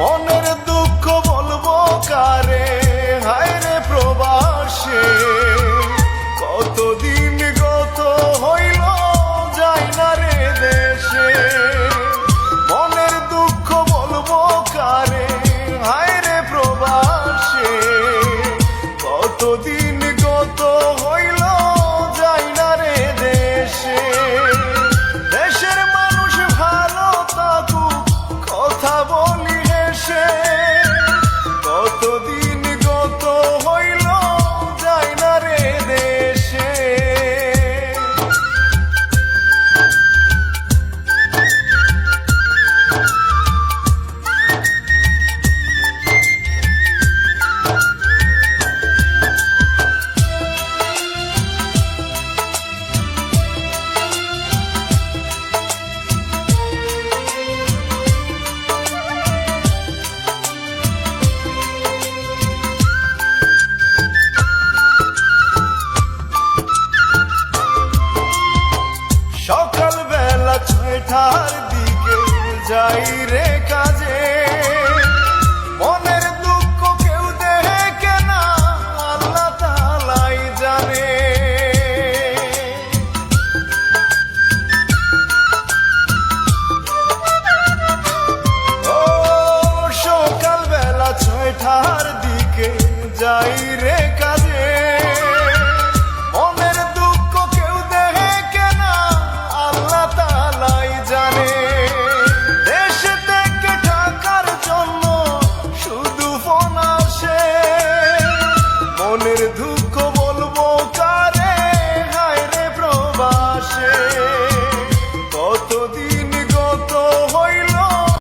মনের দুঃখ বলবো কারে, হায় রে প্রবাসে কতদিন গত হইল যাই না রে দেশে। মনের দুঃখ বলবো কারে, হায় রে প্রবাসে কতদিন গত হইল যাই না রে দেশে। দেশের মানুষ ভালো থাকুক কথা বলি হেসে, কতদিন গত হইল যাই না রে দেশে। সকাল বেলা 6টার দিকে যাই রে কাজে,